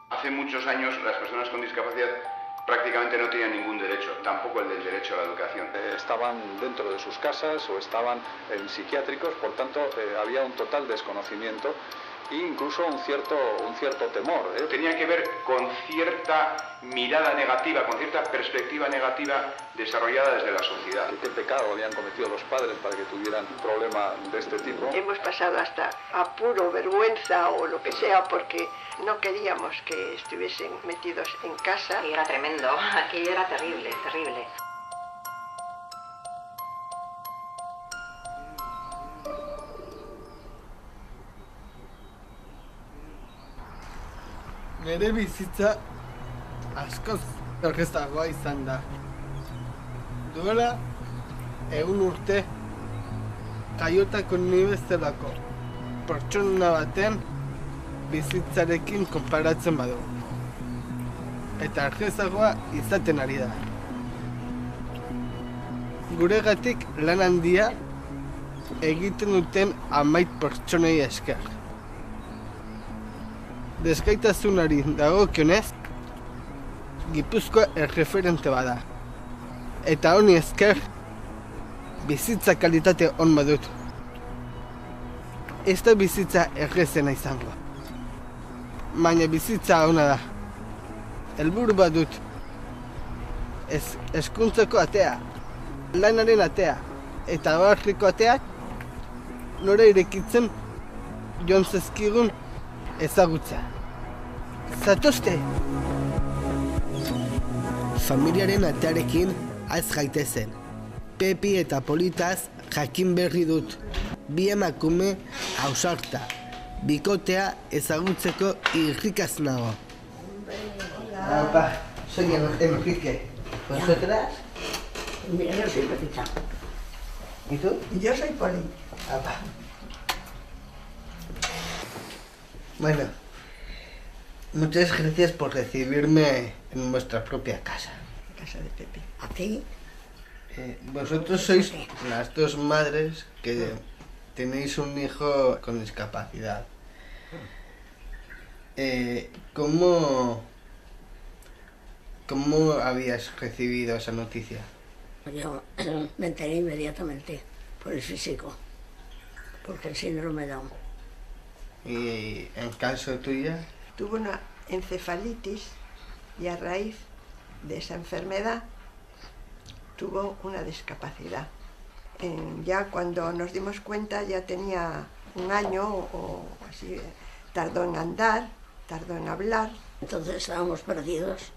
Hace muchos años las personas con discapacidad prácticamente no tenían ningún derecho, tampoco el del derecho a la educación. Estaban dentro de sus casas o estaban en psiquiátricos, por tanto había un total desconocimiento e incluso un cierto temor. Tenía que ver con cierta mirada negativa, con cierta perspectiva negativa desarrollada desde la sociedad. ¿Qué pecado habían cometido los padres para que tuvieran un problema de este tipo? Hemos pasado hasta apuro, vergüenza o lo que sea, porque no queríamos que estuviesen metidos en casa. Y era tremendo, aquello era terrible, terrible. Nire bizitza askoz errazagoa izan da. Duela 100 urte jaiotako ni bezalako pertsona baten bizitzarekin konparatzen badugu. Eta errazagoa izaten ari da. Guregatik lan handia egiten duten 10 pertsonei esker. Desgaitasunari dagokionez, Gipuzkoa erreferente bada. Eta honi esker, bizitza kalitate on badut. Ez da bizitza errezena izango. Baina bizitza ona da. Helburu badut. Hezkuntzako atea, lanaren atea, eta barriko ateak nora irekitzen joan zezkigun ezagutza. Zatozte! Familiaren atearekin az gaitezen. Pepi eta Politaz jakin berri dut. Bi emakume ausarta. Bikotea ezagutzeko irrikaz nago. Apa, soy Enrique. ¿Vosotras? Mira, yo soy Pepita. ¿Y tú? Yo soy Poli. Apa. Bueno, muchas gracias por recibirme en vuestra propia casa. La casa de Pepe. ¿A ti? Vosotros sois las dos madres que tenéis un hijo con discapacidad. ¿Cómo habías recibido esa noticia? Yo me enteré inmediatamente por el físico, porque el síndrome de Down. Y en caso tuya, Tuvo una encefalitis y a raíz de esa enfermedad tuvo una discapacidad. Ya cuando nos dimos cuenta ya tenía 1 año o así, tardó en andar, tardó en hablar. Entonces estábamos perdidos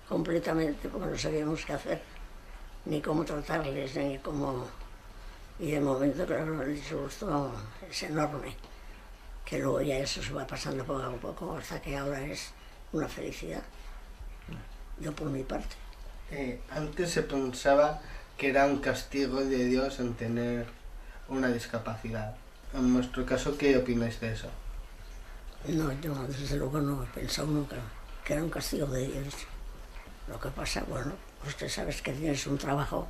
completamente porque no sabíamos qué hacer, ni cómo tratarles, ni cómo... Y de momento, claro, el disgusto es enorme, que luego ya eso se va pasando poco a poco hasta que ahora es una felicidad. Yo por mi parte. antes se pensaba que era un castigo de Dios en tener una discapacidad. En vuestro caso, ¿qué opináis de eso? No, yo desde luego no he pensado nunca que era un castigo de Dios. Lo que pasa, bueno, usted sabe que tienes un trabajo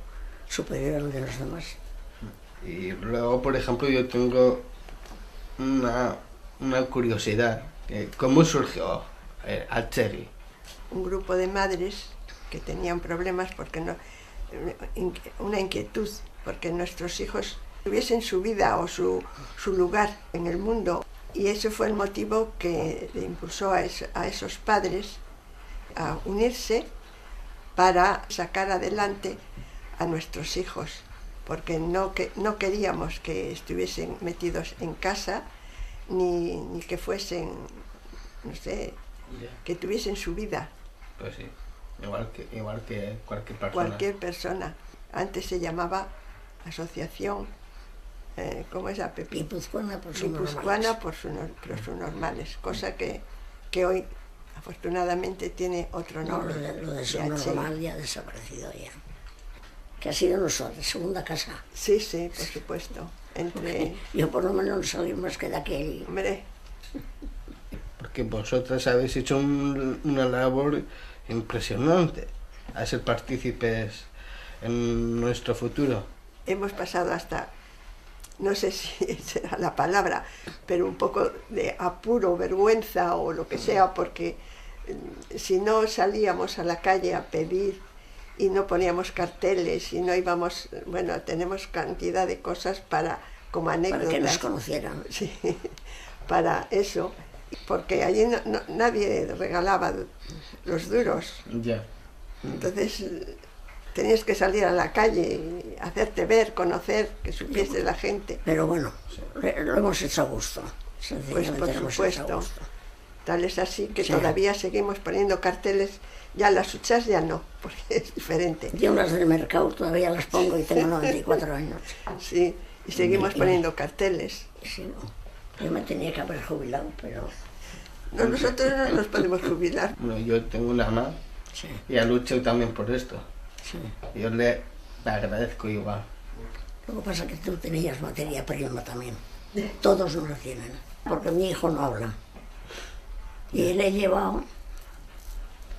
superior al de los demás. Y luego, por ejemplo, yo tengo una curiosidad. ¿Cómo surgió Atzegi? Un grupo de madres que tenían problemas porque no, una inquietud, porque nuestros hijos tuviesen su vida o su lugar en el mundo. Y ese fue el motivo que le impulsó a esos padres a unirse para sacar adelante a nuestros hijos, porque no queríamos que estuviesen metidos en casa, ni que fuesen, no sé, que tuviesen su vida. Pues sí, igual que cualquier persona. Cualquier persona. Antes se llamaba Asociación, ¿cómo es? Guipuzcoana por sus Guipuzcoana por sus normales, cosa que hoy afortunadamente tiene otro nombre. No, lo de su normal ya ha desaparecido ya. Que ha sido nuestra segunda casa. Sí, sí, por supuesto. Yo por lo menos no soy más que de aquel. Hombre. Porque vosotras habéis hecho una labor impresionante a ser partícipes en nuestro futuro. Hemos pasado hasta, no sé si será la palabra, pero un poco de apuro, vergüenza o lo que sea, porque si no salíamos a la calle a pedir y no poníamos carteles y no íbamos, bueno, tenemos cantidad de cosas como anécdotas. Para que nos conocieran. Sí, para eso, porque allí nadie regalaba los duros. Ya. Entonces tenías que salir a la calle y hacerte ver, conocer, que supiese la gente. Pero bueno, lo hemos hecho a gusto. Pues por supuesto. Tal es así que sí. Todavía seguimos poniendo carteles. Ya las huchas ya no, porque es diferente. Yo unas del mercado todavía las pongo y tengo 94 años. Sí, y seguimos poniendo carteles. Sí, yo me tenía que haber jubilado, pero... No, nosotros no nos podemos jubilar. Bueno, yo tengo una mamá Sí, y ha luchado también por esto. sí. Yo le agradezco igual. Lo que pasa es que tú tenías materia prima también. Todos no lo tienen, porque mi hijo no habla. Y le he llevado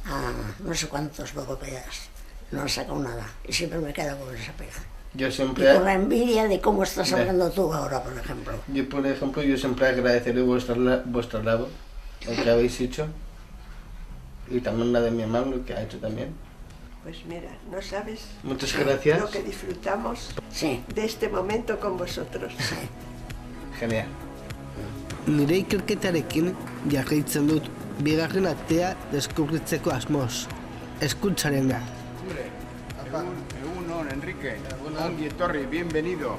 a no sé cuántos logopedas. No han sacado nada. Y siempre me quedo con esa pega. Yo Y siempre... con la envidia de cómo estás hablando tú ahora, por ejemplo. Yo, por ejemplo, yo siempre agradeceré vuestra labor, lo que habéis hecho, y también la de mi hermano, lo que ha hecho también. Pues mira, no sabes Muchas gracias. lo que disfrutamos Sí, de este momento con vosotros. Genial. Nire ikerketarekin jarraitzen dut bigarren atea deskubritzeko asmoz. Eskuntzarena. Egunon, Enrique. Ongi etorri, bienvenido.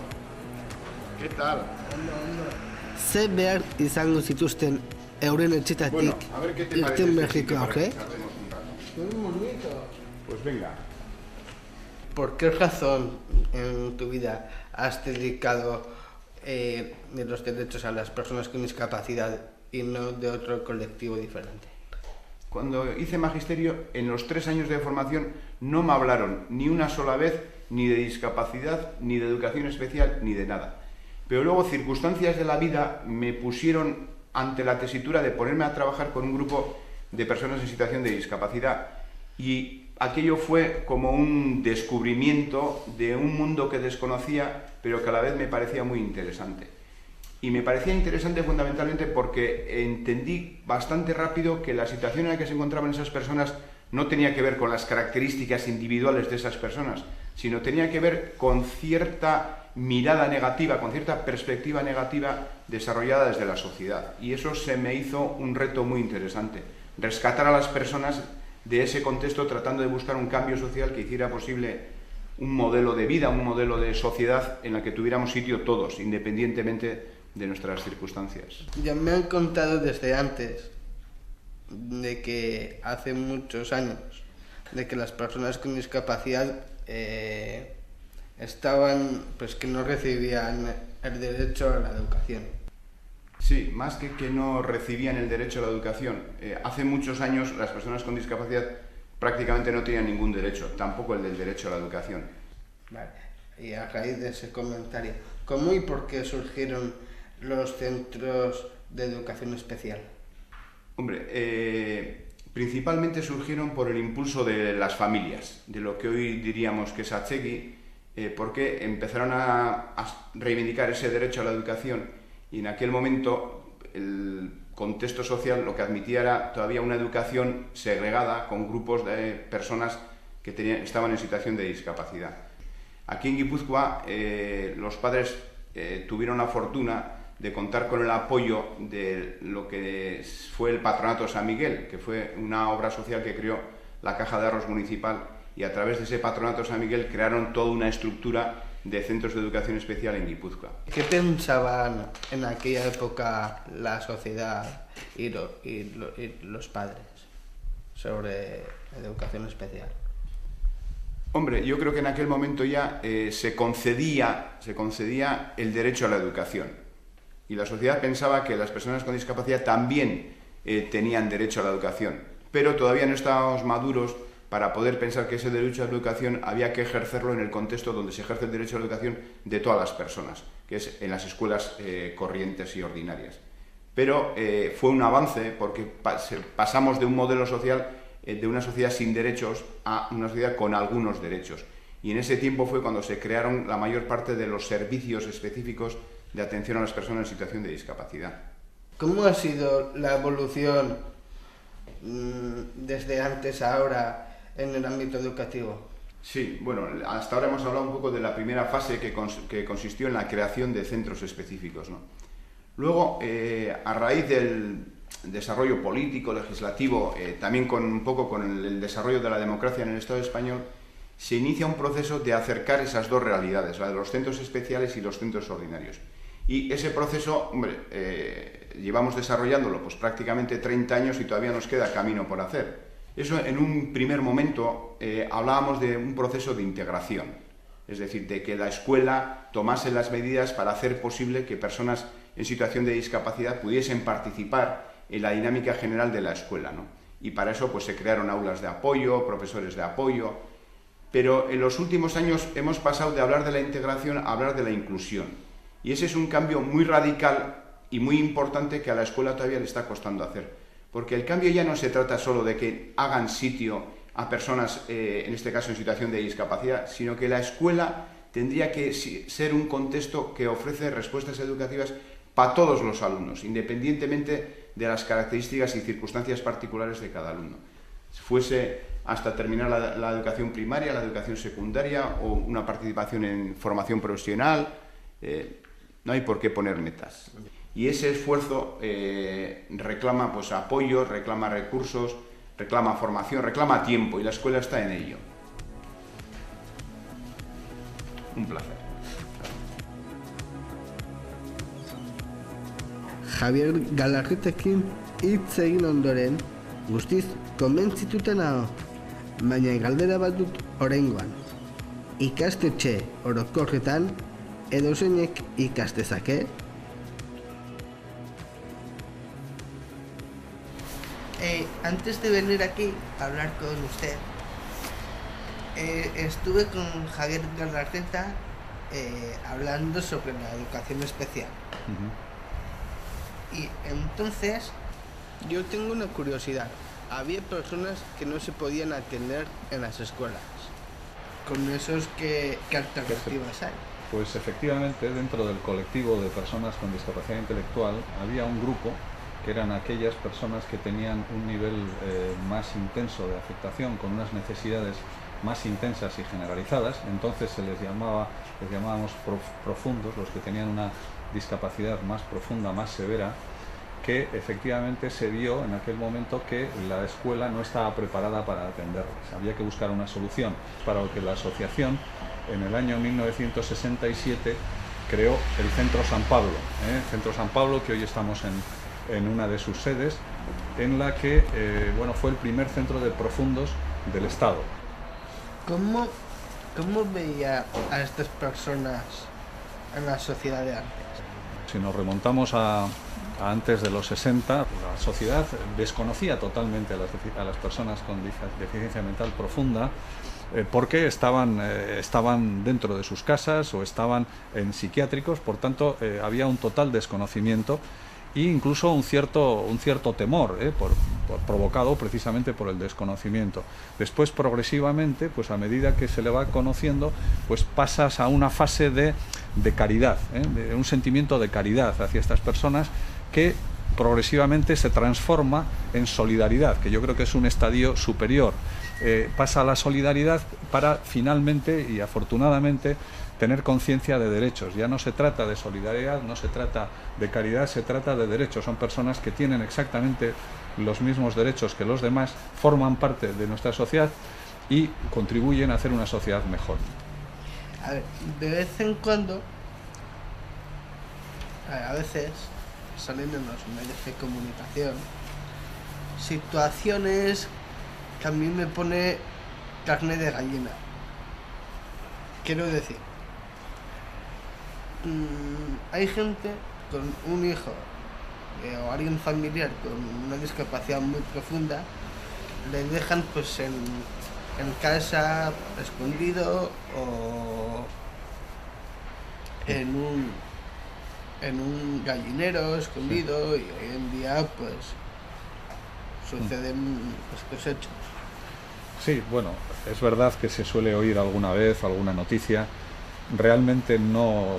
¿Qué tal? Ze behar izango zituzten euren etxetatik a ver qué te parece irten este Mexiko sitio para que aurre? charlemos un rato. Pues venga. ¿Por qué razón en tu vida has dedicado de los derechos a las personas con discapacidad y no de otro colectivo diferente? Cuando hice magisterio, en los 3 años de formación no me hablaron ni una sola vez ni de discapacidad, ni de educación especial, ni de nada. Pero luego circunstancias de la vida me pusieron ante la tesitura de ponerme a trabajar con un grupo de personas en situación de discapacidad, y aquello fue como un descubrimiento de un mundo que desconocía, pero que a la vez me parecía muy interesante. Y me parecía interesante fundamentalmente porque entendí bastante rápido que la situación en la que se encontraban esas personas no tenía que ver con las características individuales de esas personas, sino tenía que ver con cierta mirada negativa, con cierta perspectiva negativa desarrollada desde la sociedad. Y eso se me hizo un reto muy interesante, rescatar a las personas de ese contexto tratando de buscar un cambio social que hiciera posible un modelo de vida, un modelo de sociedad en la que tuviéramos sitio todos, independientemente de nuestras circunstancias. Ya me han contado desde antes de que hace muchos años de que las personas con discapacidad estaban, pues que no recibían el derecho a la educación. Sí, más que no recibían el derecho a la educación. Hace muchos años las personas con discapacidad prácticamente no tenían ningún derecho, tampoco el del derecho a la educación. Vale. Y a raíz de ese comentario, ¿cómo y por qué surgieron los centros de educación especial? Hombre, principalmente surgieron por el impulso de las familias, de lo que hoy diríamos que es Atsegui, porque empezaron a reivindicar ese derecho a la educación, y en aquel momento el contexto social lo que admitía era todavía una educación segregada con grupos de personas que estaban en situación de discapacidad. Aquí en Guipúzcoa los padres tuvieron la fortuna de contar con el apoyo de lo que fue el Patronato San Miguel, que fue una obra social que creó la Caja de Ahorros Municipal, y a través de ese Patronato San Miguel crearon toda una estructura de centros de educación especial en Guipúzcoa. ¿Qué pensaban en aquella época la sociedad y los padres sobre la educación especial? Hombre, yo creo que en aquel momento ya se concedía el derecho a la educación, y la sociedad pensaba que las personas con discapacidad también tenían derecho a la educación, pero todavía no estábamos maduros para poder pensar que ese derecho a la educación había que ejercerlo en el contexto donde se ejerce el derecho a la educación de todas las personas, que es en las escuelas corrientes y ordinarias. Pero fue un avance porque pasamos de un modelo social, de una sociedad sin derechos, a una sociedad con algunos derechos. Y en ese tiempo fue cuando se crearon la mayor parte de los servicios específicos de atención a las personas en situación de discapacidad. ¿Cómo ha sido la evolución desde antes a ahora en el ámbito educativo? Sí, bueno, hasta ahora hemos hablado un poco de la primera fase que consistió en la creación de centros específicos, ¿no? Luego, a raíz del desarrollo político, legislativo, también un poco con el desarrollo de la democracia en el Estado español, se inicia un proceso de acercar esas dos realidades, la de los centros especiales y los centros ordinarios. Y ese proceso, hombre, llevamos desarrollándolo pues prácticamente 30 años y todavía nos queda camino por hacer. Eso en un primer momento hablábamos de un proceso de integración, es decir, de que la escuela tomase las medidas para hacer posible que personas en situación de discapacidad pudiesen participar en la dinámica general de la escuela, ¿no? Y para eso pues se crearon aulas de apoyo, profesores de apoyo, pero en los últimos años hemos pasado de hablar de la integración a hablar de la inclusión. Y ese es un cambio muy radical y muy importante que a la escuela todavía le está costando hacer. Porque el cambio ya no se trata solo de que hagan sitio a personas, en este caso en situación de discapacidad, sino que la escuela tendría que ser un contexto que ofrece respuestas educativas para todos los alumnos, independientemente de las características y circunstancias particulares de cada alumno. Fuese hasta terminar la educación primaria, la educación secundaria o una participación en formación profesional, no hay por qué poner metas. Y ese esfuerzo reclama pues, apoyos, reclama recursos, reclama formación, reclama tiempo y la escuela está en ello. Un placer. Javier Galarritekin hitz egin ondoren, guztiz konbentzituta nago, baina galdera bat dut oraingoan. Ikastetxe orokorretan edozeinek ikas dezake? Antes de venir aquí a hablar con usted, estuve con Javier Galarreta hablando sobre la educación especial. Y entonces yo tengo una curiosidad. Había personas que no se podían atender en las escuelas. Con esos, ¿qué alternativas hay? Pues efectivamente, dentro del colectivo de personas con discapacidad intelectual había un grupo que eran aquellas personas que tenían un nivel más intenso de afectación, con unas necesidades más intensas y generalizadas. Entonces les llamábamos profundos, los que tenían una discapacidad más profunda, más severa, que efectivamente se vio en aquel momento que la escuela no estaba preparada para atenderles. Había que buscar una solución, para lo que la asociación en el año 1967 creó el Centro San Pablo, Centro San Pablo, que hoy estamos en una de sus sedes, en la que fue el primer centro de profundos del Estado. ¿Cómo veía a estas personas en la sociedad de antes? Si nos remontamos a antes de los 60, la sociedad desconocía totalmente a las personas con deficiencia mental profunda, porque estaban dentro de sus casas o estaban en psiquiátricos. Por tanto había un total desconocimiento e incluso un cierto temor, provocado precisamente por el desconocimiento. Después, progresivamente, pues a medida que se le va conociendo, pues pasas a una fase de caridad, de un sentimiento de caridad hacia estas personas, que progresivamente se transforma en solidaridad, que yo creo que es un estadio superior. Pasa a la solidaridad para finalmente y afortunadamente tener conciencia de derechos. Ya no se trata de solidaridad, no se trata de caridad, se trata de derechos. Son personas que tienen exactamente los mismos derechos que los demás, forman parte de nuestra sociedad y contribuyen a hacer una sociedad mejor. A ver, de vez en cuando, a veces salen en los medios de comunicación situaciones que a mí me pone carne de gallina. Quiero decir, hay gente con un hijo o alguien familiar con una discapacidad muy profunda, le dejan pues en casa escondido o en un gallinero escondido, y hoy en día pues suceden estos hechos. Sí, bueno, es verdad que se suele oír alguna vez alguna noticia. Realmente no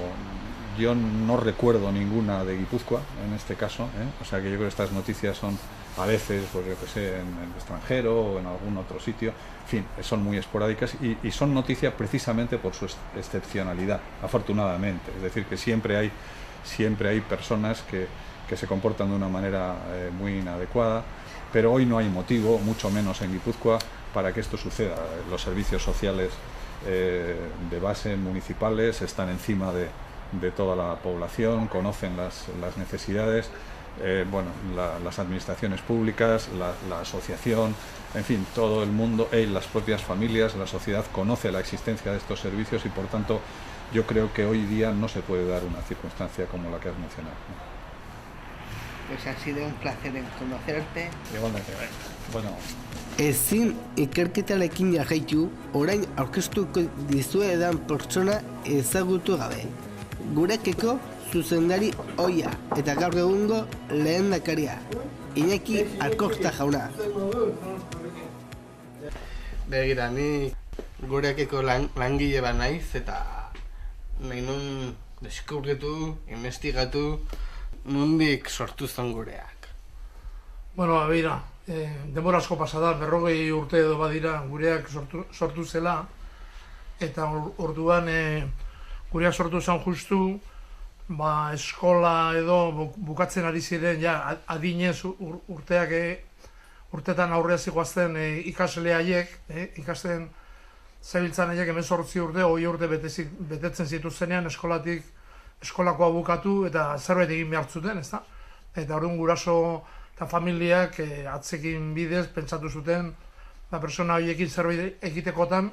yo no recuerdo ninguna de Guipúzcoa en este caso, o sea que yo creo que estas noticias son a veces, pues yo que sé, en el extranjero o en algún otro sitio, en fin, son muy esporádicas y son noticias precisamente por su excepcionalidad, afortunadamente, es decir, que siempre hay personas que se comportan de una manera muy inadecuada, pero hoy no hay motivo, mucho menos en Guipúzcoa, para que esto suceda. Los servicios sociales de base municipales están encima de toda la población, conocen las necesidades, las administraciones públicas, la asociación, en fin, todo el mundo, las propias familias, la sociedad conoce la existencia de estos servicios y por tanto yo creo que hoy día no se puede dar una circunstancia como la que has mencionado, ¿no? Pues ha sido un placer en conocerte. Igualmente, bueno. Ezin ikerketarekin jarraitu, orain aurkeztuko dizuedan pertsona ezagutu gabe. Gurekeko zuzendari ohia eta gaur egungo lehendakaria, Iñaki Alkorta jauna. Begira, ni gurekeko langile bat naiz eta nahi nun deskubritu, investigatu, nondik sortu zen gureak. Bueno, begira, denbora asko pasada, 40 urte edo badira gureak sortu zela, eta orduan gureak sortu zen justu, eskola edo bukatzen ari ziren, adinez urtetan aurrea zikoazten ikasle haiek, ikasten zabiltzan haiek 18 urte, 20 urte betetzen zituztenean eskolakoa bukatu eta zerbait egin behar zuten, ezta? Eta orduan guraso eta familiak atzekin bidez pentsatu zuten persona horiekin zerbait egitekotan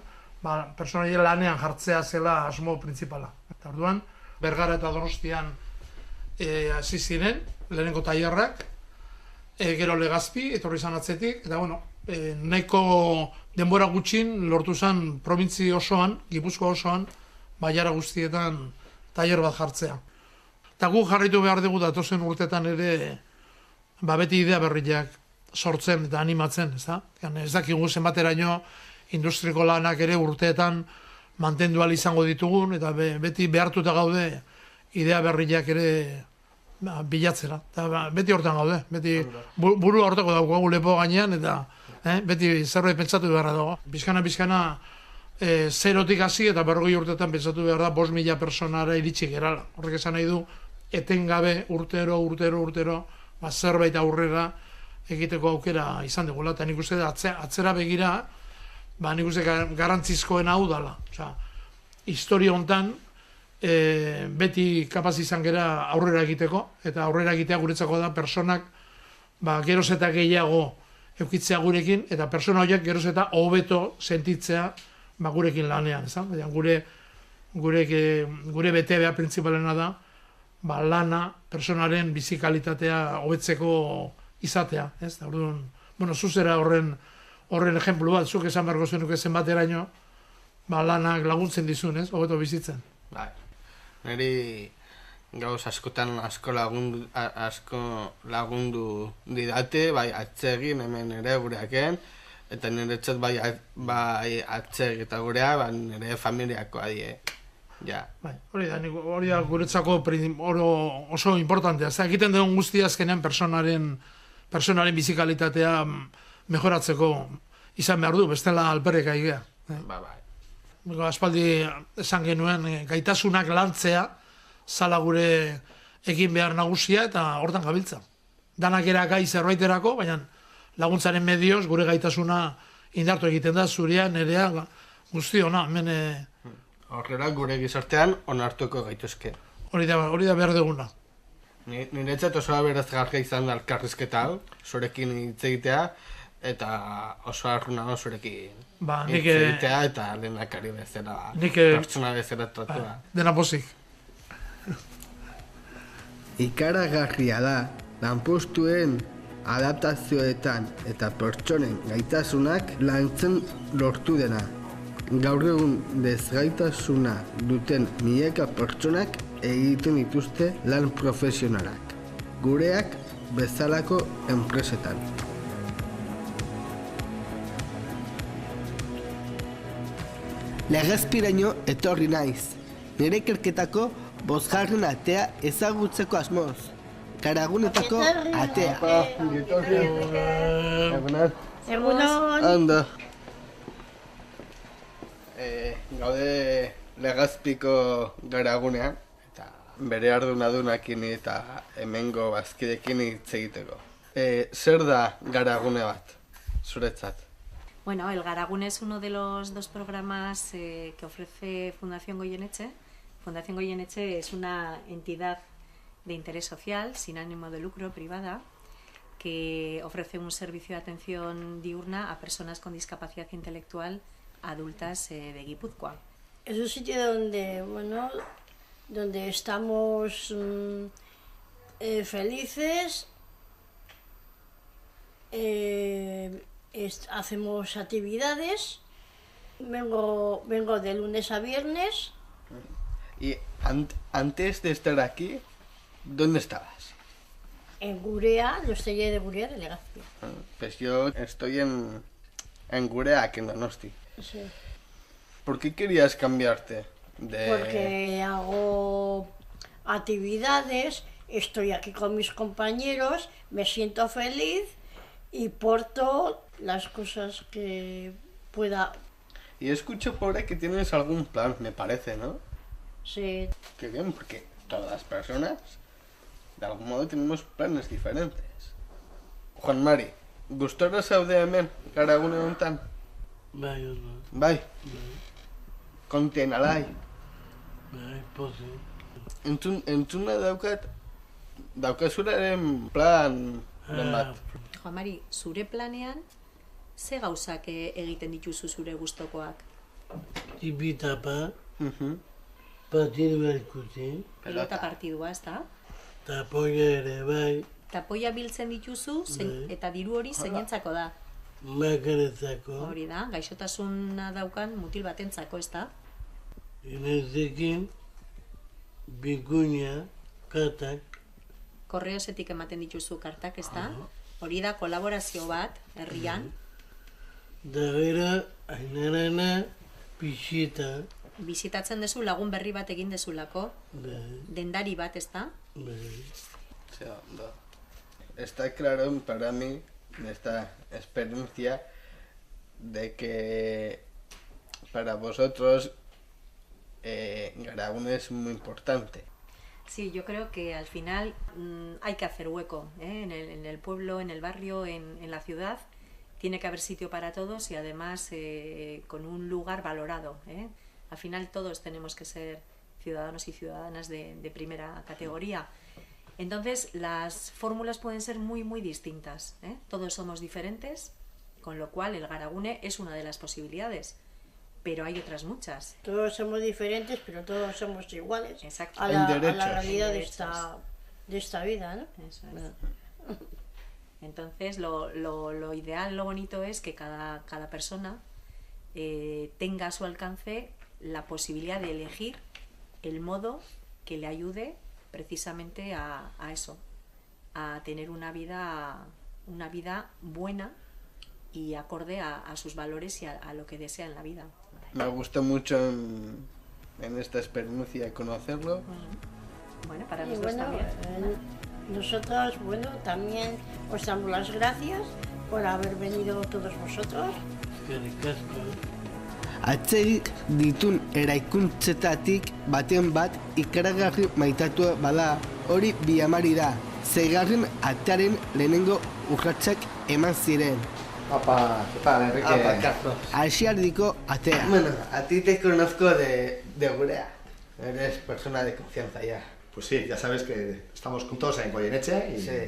persona horiek lanean jartzea zela asmo printzipala. Eta orduan Bergara eta Donostian hasi ziren, lehenengo tailerrak, gero Legazpi, etorri izan atzetik, eta nahiko denbora gutxin lortu zen probintzi osoan, Gipuzkoa osoan, bailara guztietan tailer bat jartzea. Eta guk jarraitu behar dugu datozen urtetan ere beti idea berriak sortzen eta animatzen, ezta? Ez dakigu zenbateraino industriko lanak ere urteetan mantendu ahal izango ditugun, eta beti behartuta gaude idea berriak ere bilatzera. Eta beti hortan gaude, beti buru hortako daukagu lepo gainean, eta beti zerbait pentsatu beharra dago. Bizkana zerotik hasi eta 40 urtetan pentsatu behar da 5.000 personara iritsi gerala. Horrek esan nahi du, etengabe urtero, zerbait aurrera egiteko aukera izan dugula. Eta nik uste atzera begira, nik uste garantzizkoen hau dela. Historia hontan beti kapaz izan gera aurrera egiteko, eta aurrera egitea guretzako da personak geroz eta gehiago eukitzea gurekin, eta persona horiek geroz eta hobeto sentitzea gurekin lanean. Gure bete behar printzipalena da lana, personaren bizikalitatea hobetzeko izatea. Orduan, zuzera horren ejemplu bat, zuk esan beharko zenuke zenbateraino lanak laguntzen dizun, hobeto bizitzen. Neri gauz askotan asko lagundu didate, atzegin hemen ere gureaken, eta niretzat bai atzeg eta gurea, nire familiakoa die. Hori da guretzako oso importantea. Egiten dugun guztia azkenean personaren bizikalitatea mejoratzeko izan behar du, bestela alperrek aigea. Aspaldi esan genuen gaitasunak lantzea zala gure egin behar nagusia eta hortan gabiltza. Danak era gai zerbaiterako, baina laguntzaren medioz gure gaitasuna indartu egiten da, zuria, nerea, guztiona. Horrela gure gizartean onartuko gaituzke. Hori da behar duguna. Niretzat oso aberazgarria izan da elkarrizketa hau, zurekin hitz egitea, eta oso arruna zurekin hitz egitea eta lehendakari bezala, pertsona bezala tratua. Dena pozik. Ikaragarria da, lanpostuen adaptazioetan eta pertsonen gaitasunak lantzen lortu dena. Gaur egun desgaitasuna duten milaka pertsonak egiten dituzte lan profesionalak, gureak bezalako enpresetan. Legazpiraino etorri naiz. Nire ikerketako bosgarren atea ezagutzeko asmoz. Garagunetako atea. Egunon. Ondo. Gaude Legazpiko Garagunean, eta bere ardunadunakin eta hemengo bazkidekin hitz egiteko. Zer da Garagune bat, zuretzat? Bueno, el Garagune es uno de los dos programas que ofrece Fundación Goyeneche. Fundación Goyeneche es una entidad de interés social, sin ánimo de lucro, privada, que ofrece un servicio de atención diurna a personas con discapacidad intelectual adultas de Guipúzcoa. Es un sitio donde, bueno, donde estamos felices, hacemos actividades, vengo de lunes a viernes. Y antes de estar aquí, ¿dónde estabas? En Gurea, yo estoy de Gurea, de Legazpi. Pues yo estoy en Gurea, aquí en Donosti. Sí. ¿Por qué querías cambiarte? Porque hago actividades, estoy aquí con mis compañeros, me siento feliz y porto las cosas que pueda. Y escucho por ahí que tienes algún plan, me parece, ¿no? Sí. Qué bien, porque todas las personas, de algún modo, tenemos planes diferentes. Juan Mari, gustora zaude hemen Garagune honetan? Bai, ondo. Bai? Konten, alai? Bai, pozik. Entzuna daukazuraren plan bat. Juan Mari, zure planean, ze gauzak egiten dituzu zure gustokoak? Tipitapa, partidu ikusi, Pelota partidua, ez da? tapoia ere, bai, Tapoia biltzen dituzu, eta diru hori zeinentzako da. makaretzako, Hori da, gaixotasuna daukan mutil batentzako, ez da? inezekin, bikuña, katak, Korreosetik ematen dituzu kartak, ez da? Hori da kolaborazio bat, herrian. da gero, ainarana, pixita, Bizitatzen dezu lagun berri bat egin dezulako, bai, dendari bat, ez da? bai. Sí, no. Está claro para mí, en esta experiencia, de que para vosotros Garagune es muy importante. Sí, yo creo que al final hay que hacer hueco, ¿eh? En el pueblo, en el barrio, en la ciudad. Tiene que haber sitio para todos y además con un lugar valorado, ¿eh? Al final todos tenemos que ser ciudadanos y ciudadanas de primera categoría. Entonces las fórmulas pueden ser muy muy distintas, ¿eh? Todos somos diferentes, con lo cual el Garagune es una de las posibilidades, pero hay otras muchas. Todos somos diferentes, pero todos somos iguales. Exacto. A En la derechos. realidad de Derechos. esta vida, ¿no? Eso es. Entonces lo ideal, lo bonito es que cada persona tenga a su alcance la posibilidad de elegir el modo que le ayude precisamente a eso, a tener una vida buena y acorde a sus valores y a lo que desea en la vida. Me gusta mucho en esta experiencia conocerlo. Bueno, para Y nosotros bueno, también. nosotros, bueno, también os damos las gracias por haber venido todos vosotros. Eskerrik asko. Atzerik ditun eraikuntzetatik baten bat ikaragarri maitatua bada, hori Biamari da. Zeigarren atearen lehenengo urratsak eman ziren. Apa, ¿qué tal, Enrique? Apa, Carlos. Asiardiko atea. Bueno, a ti te conozco de Gurea. Eres persona de confianza ya. Pues sí, ya sabes que estamos juntos en Goyeneche y... Sí.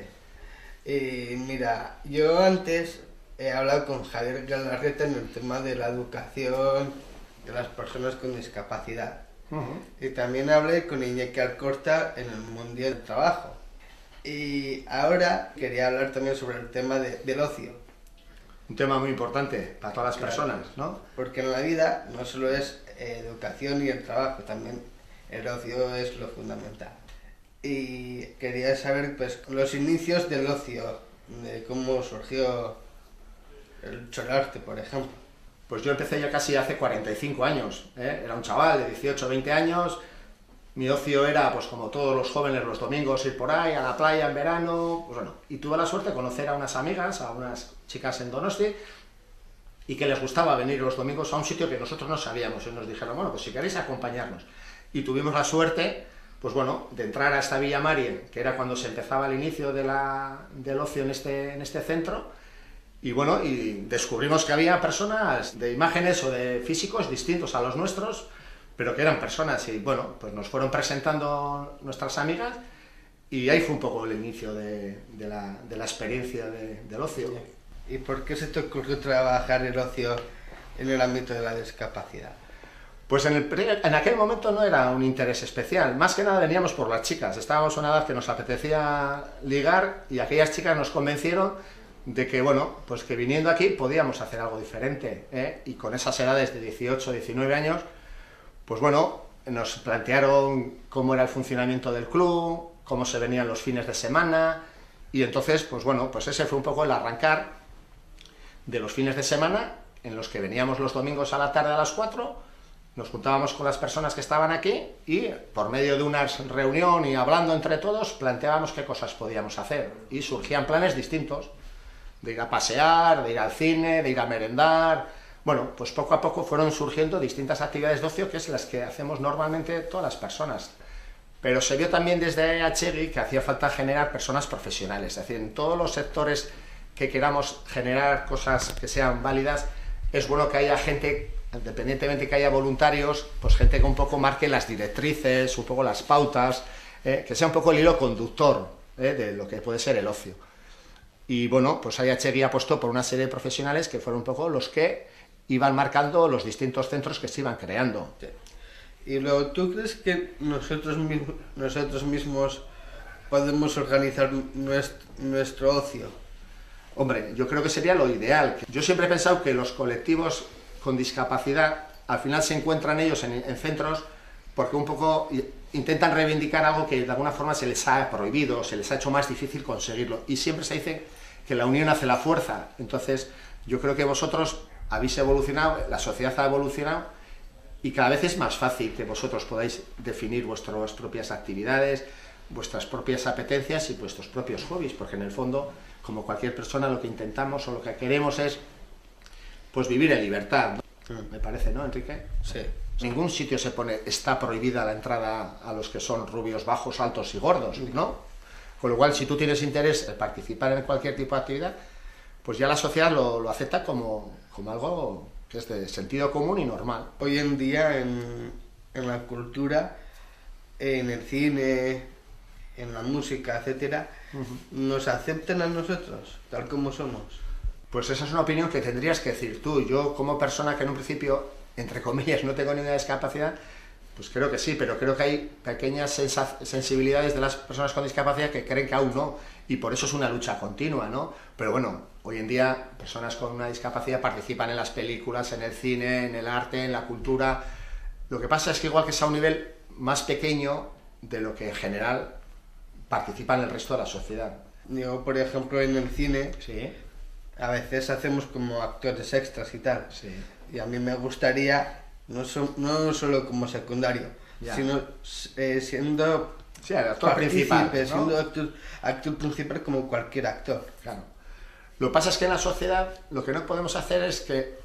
Y mira, yo antes he hablado con Javier Galarreta en el tema de la educación de las personas con discapacidad. Y también hablé con Iñaki Alcorta en el Mundial del Trabajo. Y ahora quería hablar también sobre el tema del ocio. Un tema muy importante para todas las personas, ¿no? Porque en la vida no solo es educación y el trabajo, también el ocio es lo fundamental. Y quería saber pues los inicios del ocio, de cómo surgió el cholarte, por ejemplo. Pues yo empecé ya casi hace 45 años, ¿eh? Era un chaval de 18 o 20 años, Mi ocio era, pues como todos los jóvenes, los domingos ir por ahí, a la playa en verano, pues bueno, y tuve la suerte de conocer a unas amigas, a unas chicas en Donosti, y que les gustaba venir los domingos a un sitio que nosotros no sabíamos, y nos dijeron, bueno, pues si queréis acompañarnos. Y tuvimos la suerte, pues bueno, de entrar a esta Villa Marien, que era cuando se empezaba el inicio del ocio en este centro, y bueno, y descubrimos que había personas de imágenes o de físicos distintos a los nuestros, pero que eran personas, y bueno, pues nos fueron presentando nuestras amigas, y ahí fue un poco el inicio de la experiencia del ocio. ¿Y por qué se te ocurrió trabajar el ocio en el ámbito de la discapacidad? Pues en aquel momento no era un interés especial, más que nada veníamos por las chicas, estábamos a una edad que nos apetecía ligar, y aquellas chicas nos convencieron de que, bueno, pues que viniendo aquí podíamos hacer algo diferente, ¿eh? Y con esas edades de 18, 19 años, pues bueno, nos plantearon cómo era el funcionamiento del club, cómo se venían los fines de semana, y entonces, pues bueno, pues ese fue un poco el arrancar de los fines de semana, en los que veníamos los domingos a la tarde a las 4, nos juntábamos con las personas que estaban aquí, y por medio de una reunión y hablando entre todos, planteábamos qué cosas podíamos hacer, y surgían planes distintos, de ir a pasear, de ir al cine, de ir a merendar. Bueno, pues poco a poco fueron surgiendo distintas actividades de ocio, que es las que hacemos normalmente todas las personas. Pero se vio también desde Achegui que hacía falta generar personas profesionales, es decir, en todos los sectores que queramos generar cosas que sean válidas, es bueno que haya gente, independientemente que haya voluntarios, pues gente que un poco marque las directrices, un poco las pautas, que sea un poco el hilo conductor de lo que puede ser el ocio. Y bueno, pues ahí Achegui apostó por una serie de profesionales que fueron un poco los que iban marcando los distintos centros que se iban creando. Y luego, ¿tú crees que nosotros mismos podemos organizar nuestro ocio? Hombre, yo creo que sería lo ideal. Yo siempre he pensado que los colectivos con discapacidad al final se encuentran ellos en centros porque un poco intentan reivindicar algo que de alguna forma se les ha prohibido, se les ha hecho más difícil conseguirlo. Y siempre se dice que la unión hace la fuerza. Entonces, yo creo que vosotros habéis evolucionado, la sociedad ha evolucionado, y cada vez es más fácil que vosotros podáis definir vuestras propias actividades, vuestras propias apetencias y vuestros propios hobbies, porque en el fondo, como cualquier persona, lo que intentamos o lo que queremos es pues vivir en libertad, ¿no? Me parece, ¿no, Enrique? Sí. Ningún sitio se pone, está prohibida la entrada a los que son rubios, bajos, altos y gordos, ¿no? Con lo cual, si tú tienes interés en participar en cualquier tipo de actividad, pues ya la sociedad lo acepta como algo que es de sentido común y normal. Hoy en día en la cultura, en el cine, en la música, etcétera, ¿nos aceptan a nosotros tal como somos? Pues esa es una opinión que tendrías que decir tú. Yo, como persona que en un principio, entre comillas, no tengo ninguna discapacidad, pues creo que sí, pero creo que hay pequeñas sensibilidades de las personas con discapacidad que creen que aún no, y por eso es una lucha continua, ¿no? Pero bueno, hoy en día personas con una discapacidad participan en las películas, en el cine, en el arte, en la cultura. Lo que pasa es que igual que sea a un nivel más pequeño de lo que en general participa en el resto de la sociedad. Yo, por ejemplo, en el cine, sí, a veces hacemos como actores extras y tal, sí, y a mí me gustaría, no solo como secundario, ya, sino siendo sí, el actor principal, ¿no? Siendo actor principal como cualquier actor. Claro. Lo que pasa es que en la sociedad lo que no podemos hacer es que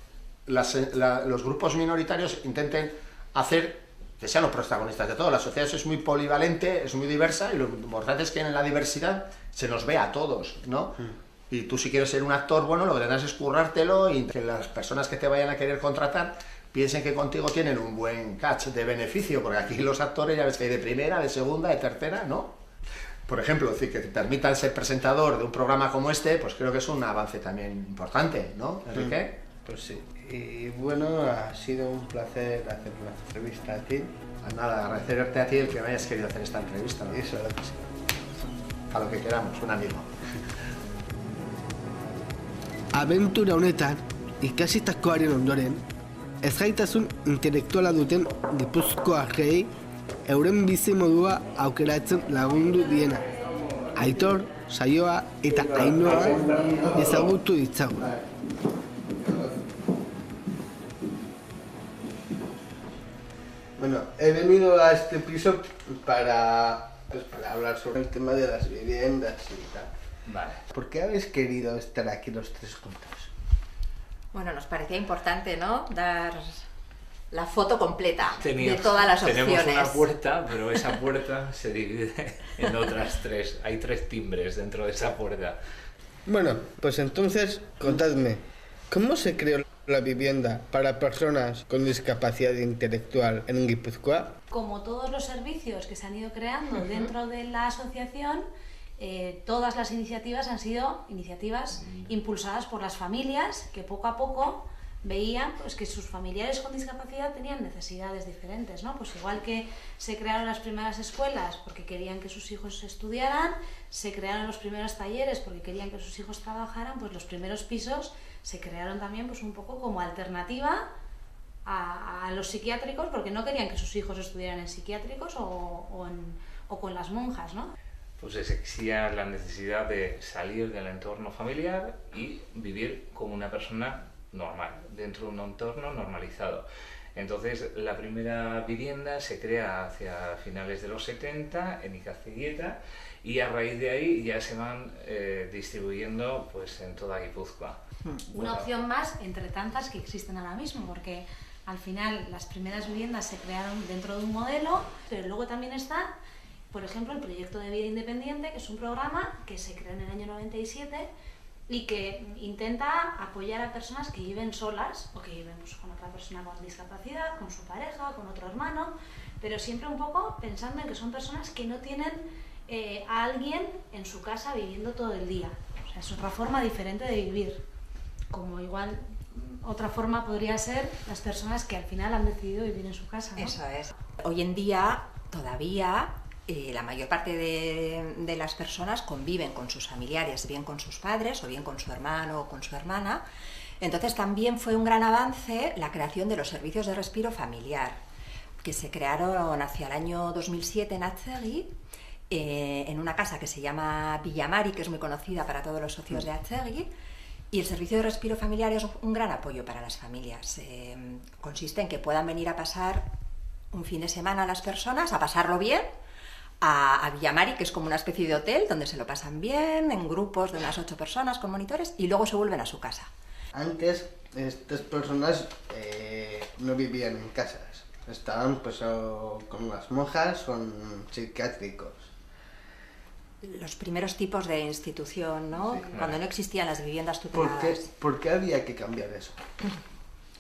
los grupos minoritarios intenten hacer que sean los protagonistas de todo. La sociedad es muy polivalente, es muy diversa, y lo importante es que en la diversidad se nos vea a todos, ¿no? Y tú, si quieres ser un actor bueno, lo que tendrás es currártelo, y que las personas que te vayan a querer contratar piensen que contigo tienen un buen catch de beneficio, porque aquí los actores ya ves que hay de primera, de segunda, de tercera, ¿no? Por ejemplo, es decir, que te permitan ser presentador de un programa como este, pues creo que es un avance también importante, ¿no, Enrique? Pues sí. Y bueno, ha sido un placer hacer la entrevista a ti. Pues nada, agradecerte a ti el que me hayas querido hacer esta entrevista, ¿no? Eso, lo que sí. A lo que queramos, un amigo. Abentura honetan, ikasitakoaren ondoren, ezgaitasun intelektuala duten gipuzkoarrei euren bizimodua aukeratzen lagundu diena. Aitor, Saioa eta Ainhoa ezagutu ditzagun. Bueno, he venido a este piso para hablar sobre el tema de las viviendas y tal. Vale. ¿Por qué habéis querido estar aquí los tres juntos? Bueno, nos parecía importante, ¿no? Dar la foto completa Teníamos- de todas las opciones. Tenemos una puerta, pero esa puerta se divide en otras tres. Hay 3 timbres dentro de esa puerta. Bueno, pues entonces, contadme, ¿cómo se creó la vivienda para personas con discapacidad intelectual en Guipúzcoa? Como todos los servicios que se han ido creando dentro de la asociación, todas las iniciativas han sido iniciativas impulsadas por las familias que poco a poco veían pues, que sus familiares con discapacidad tenían necesidades diferentes, ¿no? Pues igual que se crearon las primeras escuelas porque querían que sus hijos estudiaran, se crearon los primeros talleres porque querían que sus hijos trabajaran, pues los primeros pisos se crearon también pues un poco como alternativa a los psiquiátricos porque no querían que sus hijos estudiaran en psiquiátricos o con las monjas, ¿no? Pues existía la necesidad de salir del entorno familiar y vivir como una persona normal, dentro de un entorno normalizado. Entonces, la primera vivienda se crea hacia finales de los 70 en Icazigueta y a raíz de ahí ya se van distribuyendo pues, en toda Guipúzcoa. Una opción más entre tantas que existen ahora mismo, porque al final las primeras viviendas se crearon dentro de un modelo, pero luego también está, por ejemplo, el proyecto de vida independiente, que es un programa que se creó en el año 97 y que intenta apoyar a personas que viven solas o que viven pues, con otra persona con discapacidad, con su pareja, con otro hermano, pero siempre un poco pensando en que son personas que no tienen a alguien en su casa viviendo todo el día. O sea, es otra forma diferente de vivir. Como igual otra forma podría ser las personas que al final han decidido vivir en su casa, ¿no? Eso es. Hoy en día todavía la mayor parte de las personas conviven con sus familiares, bien con sus padres o bien con su hermano o con su hermana. Entonces también fue un gran avance la creación de los servicios de respiro familiar, que se crearon hacia el año 2007 en Atzegui, en una casa que se llama Villamari, que es muy conocida para todos los socios de Atzegui. Y el servicio de respiro familiar es un gran apoyo para las familias. Consiste en que puedan venir a pasar un fin de semana las personas, a pasarlo bien, a Villamari, que es como una especie de hotel donde se lo pasan bien, en grupos de unas 8 personas con monitores, y luego se vuelven a su casa. Antes estas personas no vivían en casas, estaban pues con las monjas, con psiquiátricos. Los primeros tipos de institución, ¿no? Sí, claro. Cuando no existían las viviendas tuteladas. ¿Por qué había que cambiar eso?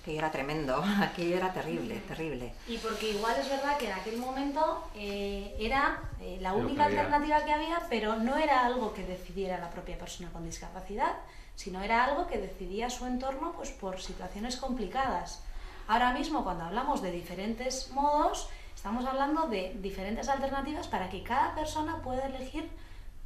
Que era tremendo, aquello era terrible, terrible. Y porque igual es verdad que en aquel momento era la única alternativa que había, pero no era algo que decidiera la propia persona con discapacidad, sino era algo que decidía su entorno pues, por situaciones complicadas. Ahora mismo, cuando hablamos de diferentes modos, estamos hablando de diferentes alternativas para que cada persona pueda elegir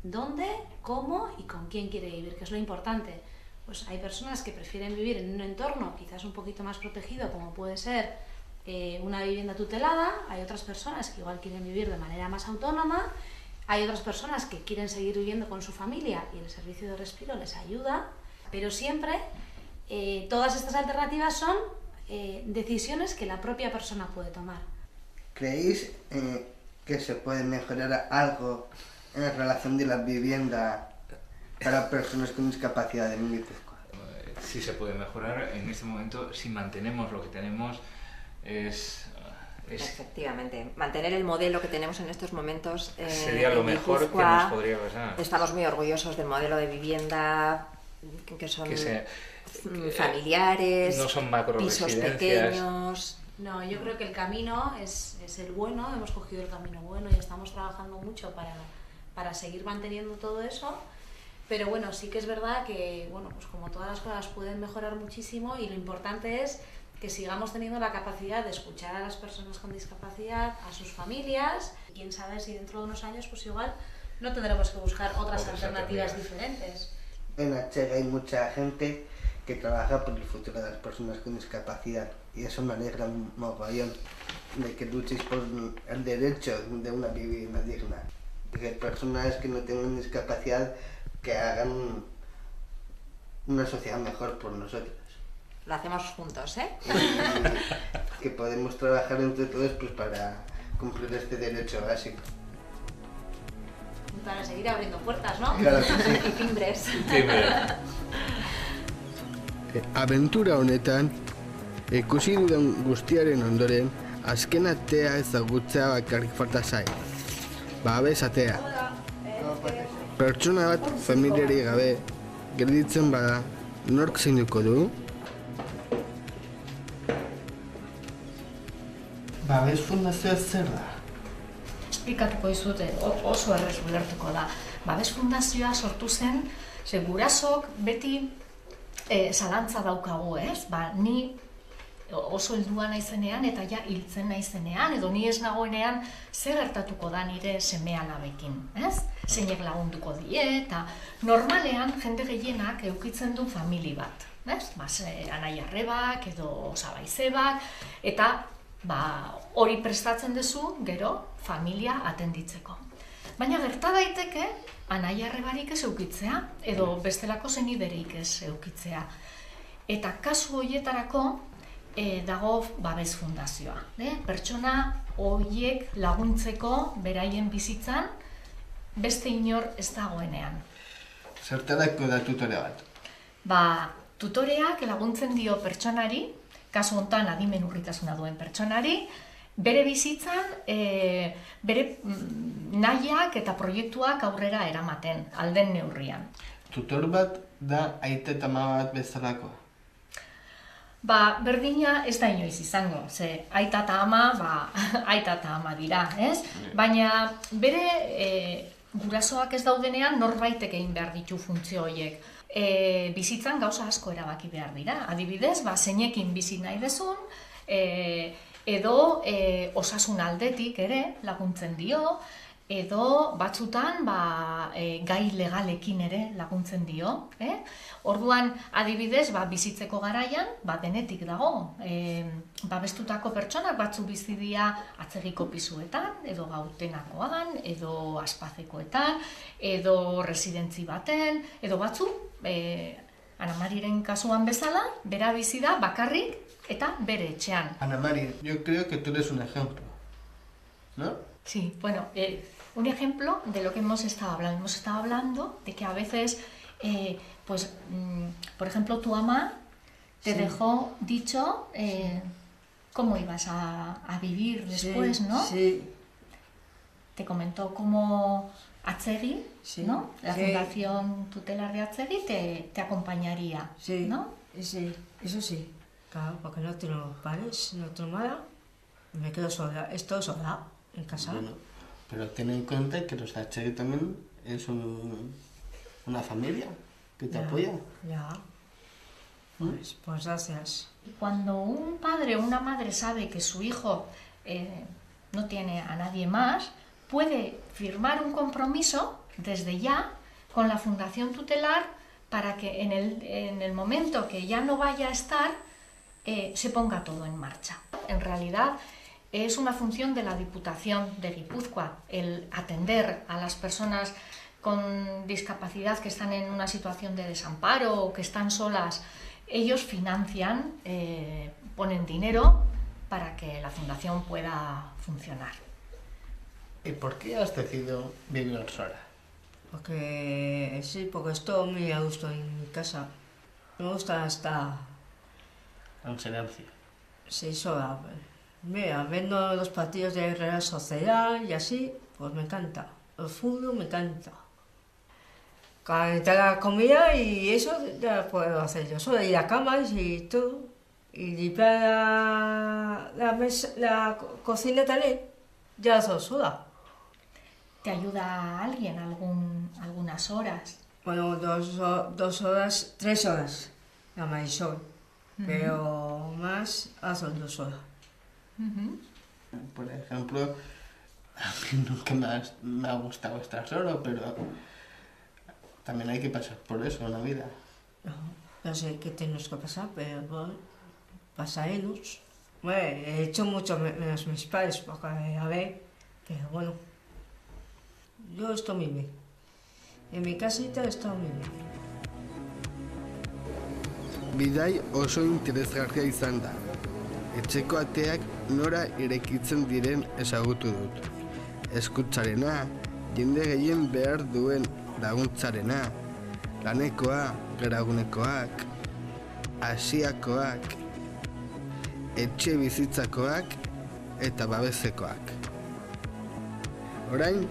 dónde, cómo y con quién quiere vivir, que es lo importante. Pues hay personas que prefieren vivir en un entorno quizás un poquito más protegido, como puede ser una vivienda tutelada, hay otras personas que igual quieren vivir de manera más autónoma, hay otras personas que quieren seguir viviendo con su familia y el servicio de respiro les ayuda, pero siempre todas estas alternativas son decisiones que la propia persona puede tomar. ¿Creéis que se puede mejorar algo en la relación de la vivienda para personas con discapacidad en Guipúzcoa? Sí se puede mejorar. En este momento, si mantenemos lo que tenemos, Efectivamente, mantener el modelo que tenemos en estos momentos sería lo mejor que nos podría pasar. Estamos muy orgullosos del modelo de vivienda que son familiares, no son pisos pequeños. No, yo creo que el camino es el bueno, hemos cogido el camino bueno y estamos trabajando mucho para seguir manteniendo todo eso, pero bueno, sí que es verdad que, bueno, pues como todas las cosas pueden mejorar muchísimo y lo importante es que sigamos teniendo la capacidad de escuchar a las personas con discapacidad, a sus familias, y quién sabe si dentro de unos años pues igual no tendremos que buscar otras alternativas diferentes. En Atzegui hay mucha gente que trabaja por el futuro de las personas con discapacidad y eso me alegra un mogollón de que luchéis por el derecho de una vivienda digna, de que personas que no tengan discapacidad que hagan una sociedad mejor por nosotros. Lo hacemos juntos, ¿eh? Que podemos trabajar entre todos pues, para cumplir este derecho básico. Para seguir abriendo puertas, ¿no? Claro que sí. Y timbres. Aventura honetan, ikusi dudan guztiaren ondoren, azken atea ezagutzea bakarrik falta zait. Babes atea. Pertsona bat familiari gabe gelditzen bada, nork zainduko du? Babes fundazioa zer da? Esplikatuko dizut, oso errez ulertuko da. Babes fundazioa sortu zen, ze gurasok beti zalantza daukagu, ez? Ni oso heldua naizenean eta ja hiltzen naizenean, edo ni ez nagoenean zer gertatuko da nire seme-alabekin, ez? Zeinek lagunduko die, eta normalean jende gehienak edukitzen du famili bat, ez? Anai-arrebak edo zabaizebak, eta hori prestatzen duzu, gero, familia atenditzeko. Baina gerta daiteke, anai-arrebarik ez eukitzea, edo bestelako seniderik ez eukitzea. Eta kasu horietarako dago babes fundazioa. Pertsona horiek laguntzeko beraien bizitzan beste inor ez dagoenean. Zertarako da tutore bat? Tutoreak laguntzen dio pertsonari, kasu honetan adimen urritasuna duen pertsonari, bere bizitzan, bere nahiak eta proiektuak aurrera eramaten, alden neurrian. Tutor bat da aita eta ama bat bezalako? Berdina ez da inoiz izango, ze aita eta ama dira, ez? Baina bere gurasoak ez daudenean norbaitek egin behar ditu funtzio horiek. Bizitzan gauza asko erabaki behar dira. Adibidez, zeinekin bizi nahi dezun, edo osasun aldetik ere laguntzen dio, edo batzutan gai legalekin ere laguntzen dio. Orduan, adibidez, bizitzeko garaian, denetik dago. Babestutako pertsonak batzu bizi dira atzegiko pisuetan, edo Gautenakoan, edo Aspazekoetan, edo residentzi baten, edo batzu, Ana Mariren kasuan bezala, bera bizi da bakarrik eta bere etxean. Ana Mari, yo creo que tú eres un ejemplo, ¿no? Sí, bueno, un ejemplo de lo que hemos estado hablando. Hemos estado hablando de que a veces, por ejemplo, tu mamá te dejó dicho cómo ibas a vivir después, ¿no? Sí. Te comentó cómo Atzegi, ¿no? La Fundación Tutelar de Atzegi te acompañaría, ¿no? Sí, eso sí. Claro, porque no tengo padres, no tengo nada, me quedo sola, estoy sola en casa. Bueno, pero ten en cuenta que los Atzegi también es una familia que te apoya. Ya. Pues gracias. Cuando un padre o una madre sabe que su hijo no tiene a nadie más, puede firmar un compromiso desde ya con la Fundación Tutelar para que en el momento que ya no vaya a estar, se ponga todo en marcha. En realidad es una función de la Diputación de Guipúzcoa el atender a las personas con discapacidad que están en una situación de desamparo o que están solas. Ellos financian, ponen dinero para que la fundación pueda funcionar. ¿Y por qué has decidido vivir sola? Porque estoy muy a gusto en mi casa. Me gusta estar en silencio. Sí, sola. Mira, viendo los partidos de Real Sociedad y así, pues me encanta. El fútbol me encanta. Calentar la comida y eso ya lo puedo hacer yo sola. Y la cama y todo. Y limpiar la cocina también, ya soy sola. ¿Te ayuda alguien algunas horas? Bueno, 2 horas, 3 horas, la Marisol. Pero más hace 2 horas. Por ejemplo, a mí nunca me ha gustado estar solo, pero también hay que pasar por eso en la vida. No sé qué tenemos que pasar, pero bueno, pasaremos. Bueno, he hecho mucho menos mis padres, porque a ver, pero bueno, yo estoy muy bien. En mi casita estoy muy bien. Bidai oso interesgarria izan da. Etxeko ateak nora irekitzen diren ezagutu dut. Eskutzarena, jende gehien behar duen laguntzarena, lanekoa, geragunekoak, asiakoak, etxe bizitzakoak eta babesekoak. Orain,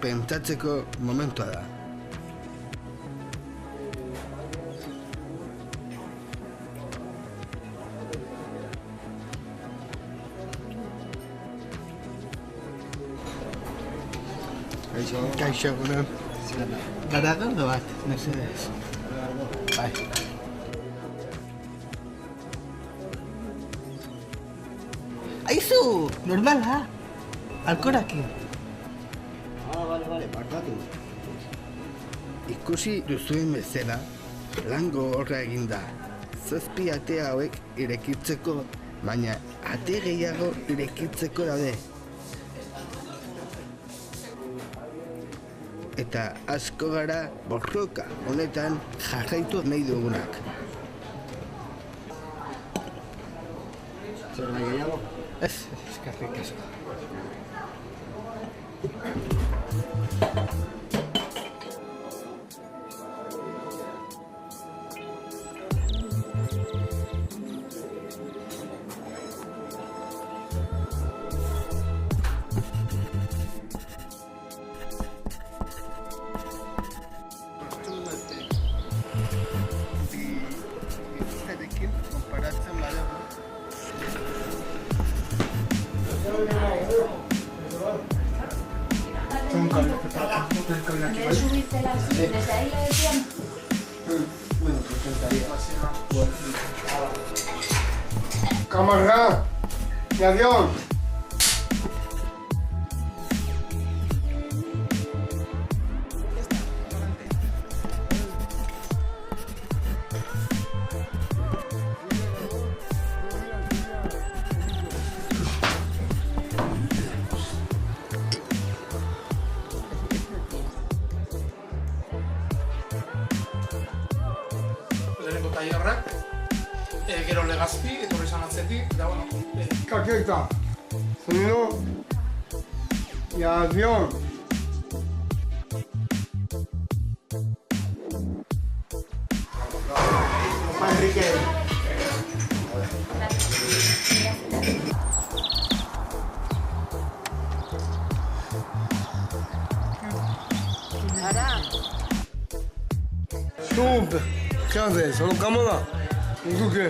pentsatzeko momentua da. Kaixo, egunon. Garagardo bat, mesedez. Bai. Aizu, normala. Alkorakin. Bale, barkatu. Ikusi duzuen bezala, lango horra eginda. 7 ate hauek irekitzeko, baina ate gehiago irekitzeko daude. Eta asko gara borroka honetan jarraitu nahi dugunak. Zer nahi gehiago? Ez, eskerrik asko. Desde ahí le decían. Bueno, pues intentaría. Camarada, y avión. Lehenengo tailerrak, gero Legazpi, etorri izan atzetik, eta bueno... Caqueta, sonido y avión. Enrique. Super, ¿qué haces? ¿Solo cámara? ¿Y tú qué?